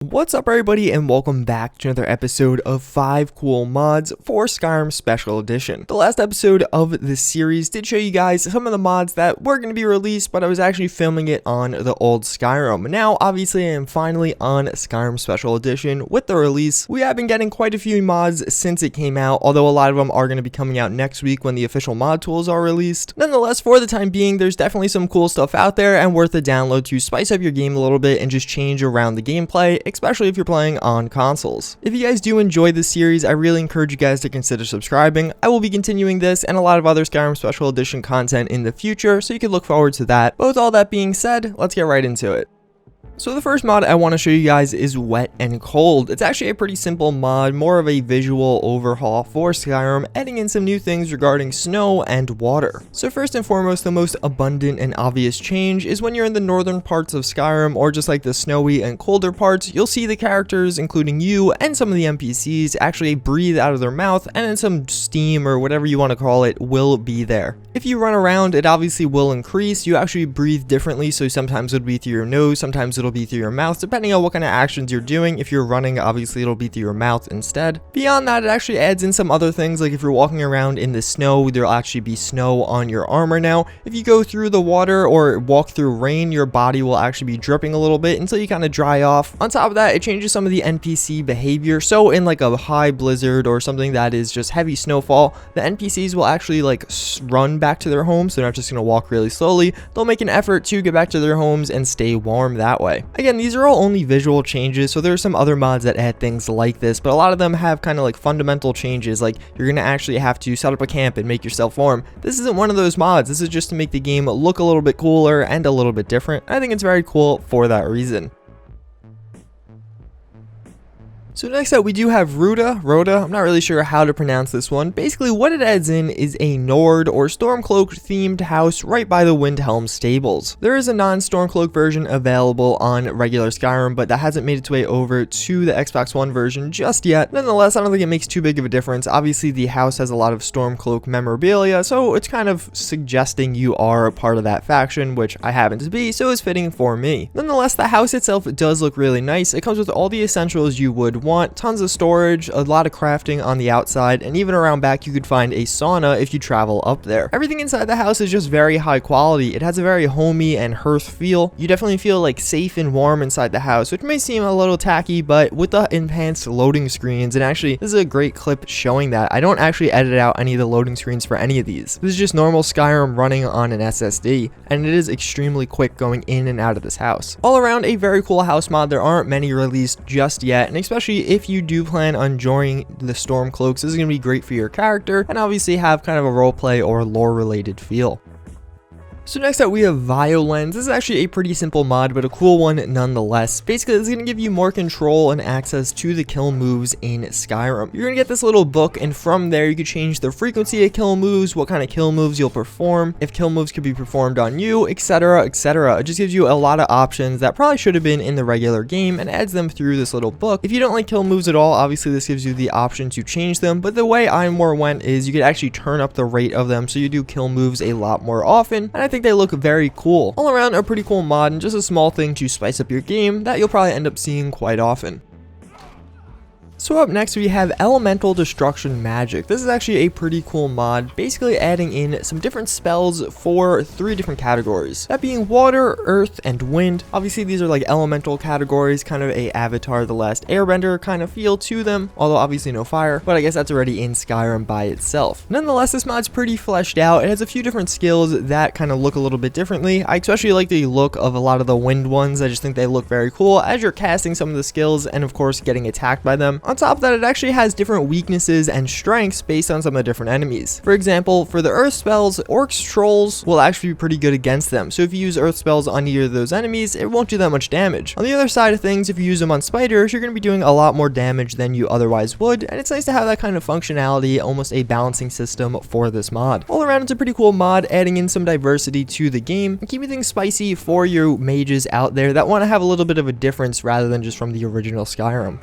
What's up everybody and welcome back to another episode of 5 cool mods for Skyrim Special Edition. The last episode of this series did show you guys some of the mods that were going to be released, but I was actually filming it on the old Skyrim. Now obviously I am finally on Skyrim Special Edition with the release. We have been getting quite a few mods since it came out, although a lot of them are going to be coming out next week when the official mod tools are released. Nonetheless, for the time being, there's definitely some cool stuff out there and worth a download to spice up your game a little bit and just change around the gameplay, especially if you're playing on consoles. If you guys do enjoy this series, I really encourage you guys to consider subscribing. I will be continuing this and a lot of other Skyrim Special Edition content in the future, so you can look forward to that. But with all that being said, let's get right into it. So the first mod I want to show you guys is Wet and Cold. It's actually a pretty simple mod, more of a visual overhaul for Skyrim, adding in some new things regarding snow and water. So first and foremost, the most abundant and obvious change is when you're in the northern parts of Skyrim, or just like the snowy and colder parts, you'll see the characters, including you and some of the NPCs, actually breathe out of their mouth, and then some steam or whatever you want to call it will be there. If you run around, it obviously will increase. You actually breathe differently, so sometimes it'll be through your nose, sometimes it'll be through your mouth, depending on what kind of actions you're doing. If you're running, obviously it'll be through your mouth instead. Beyond that, it actually adds in some other things, like if you're walking around in the snow, there'll actually be snow on your armor now. If you go through the water or walk through rain, your body will actually be dripping a little bit until you kind of dry off. On top of that, it changes some of the NPC behavior. So in like a high blizzard or something that is just heavy snowfall, the NPCs will actually like run back to their homes. They're not just going to walk really slowly. They'll make an effort to get back to their homes and stay warm that way. Again, these are all only visual changes, so there are some other mods that add things like this, but a lot of them have kind of like fundamental changes, like you're going to actually have to set up a camp and make yourself warm. This isn't one of those mods. This is just to make the game look a little bit cooler and a little bit different. I think it's very cool for that reason. So next up we do have Rue de Roda. I'm not really sure how to pronounce this one. Basically what it adds in is a Nord or Stormcloak themed house right by the Windhelm stables. There is a non-Stormcloak version available on regular Skyrim, but that hasn't made its way over to the Xbox One version just yet. Nonetheless, I don't think it makes too big of a difference. Obviously the house has a lot of Stormcloak memorabilia, so it's kind of suggesting you are a part of that faction, which I happen to be, so it's fitting for me. Nonetheless, the house itself does look really nice. It comes with all the essentials you would want, tons of storage, a lot of crafting on the outside, and even around back you could find a sauna if you travel up there. Everything inside the house is just very high quality. It has a very homey and hearth feel. You definitely feel like safe and warm inside the house, which may seem a little tacky, but with the enhanced loading screens, and actually this is a great clip showing that. I don't actually edit out any of the loading screens for any of these. This is just normal Skyrim running on an SSD, and it is extremely quick going in and out of this house. All around a very cool house mod. There aren't many released just yet, and especially if you do plan on joining the Stormcloaks, this is going to be great for your character and obviously have kind of a roleplay or lore related feel. So next up we have VioLens. This is actually a pretty simple mod, but a cool one nonetheless. Basically, it's going to give you more control and access to the kill moves in Skyrim. You're going to get this little book, and from there you can change the frequency of kill moves, what kind of kill moves you'll perform, if kill moves could be performed on you, etc, etc. It just gives you a lot of options that probably should have been in the regular game and adds them through this little book. If you don't like kill moves at all, obviously this gives you the option to change them, but the way I more went is you could actually turn up the rate of them so you do kill moves a lot more often, and I think they look very cool. All around a pretty cool mod and just a small thing to spice up your game that you'll probably end up seeing quite often. So up next we have Elemental Destruction Magic. This is actually a pretty cool mod, basically adding in some different spells for 3 different categories. That being water, earth, and wind. Obviously these are like elemental categories, kind of a Avatar The Last Airbender kind of feel to them, although obviously no fire, but I guess that's already in Skyrim by itself. Nonetheless, this mod's pretty fleshed out. It has a few different skills that kind of look a little bit differently. I especially like the look of a lot of the wind ones. I just think they look very cool as you're casting some of the skills and of course getting attacked by them. On top of that, it actually has different weaknesses and strengths based on some of the different enemies. For example, for the earth spells, orcs trolls will actually be pretty good against them. So if you use earth spells on either of those enemies, it won't do that much damage. On the other side of things, if you use them on spiders, you're going to be doing a lot more damage than you otherwise would, and it's nice to have that kind of functionality, almost a balancing system for this mod. All around, it's a pretty cool mod, adding in some diversity to the game and keeping things spicy for you mages out there that want to have a little bit of a difference rather than just from the original Skyrim.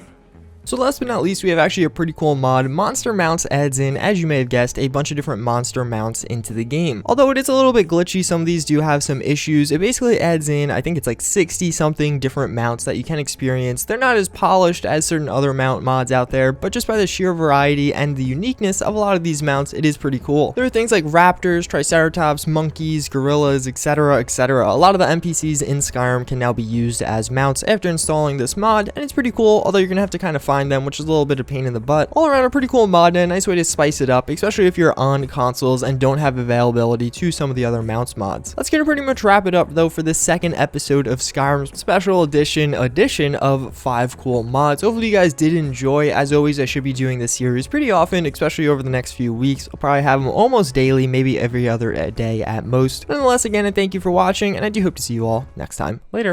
So last but not least, we have actually a pretty cool mod. Monster Mounts adds in, as you may have guessed, a bunch of different monster mounts into the game. Although it is a little bit glitchy, some of these do have some issues. It basically adds in, I think it's like 60 something different mounts that you can experience. They're not as polished as certain other mount mods out there, but just by the sheer variety and the uniqueness of a lot of these mounts, it is pretty cool. There are things like raptors, triceratops, monkeys, gorillas, etc, etc. A lot of the NPCs in Skyrim can now be used as mounts after installing this mod, and it's pretty cool, although you're gonna have to kind of find them, which is a little bit of pain in the butt. All around a pretty cool mod and a nice way to spice it up, especially if you're on consoles and don't have availability to some of the other mounts mods. That's gonna pretty much wrap it up though for this second episode of Skyrim's special edition of 5 cool mods. Hopefully you guys did enjoy. As always, I should be doing this series pretty often, especially over the next few weeks. I'll probably have them almost daily, maybe every other day at most. Nonetheless, again, I thank you for watching, and I do hope to see you all next time. Later.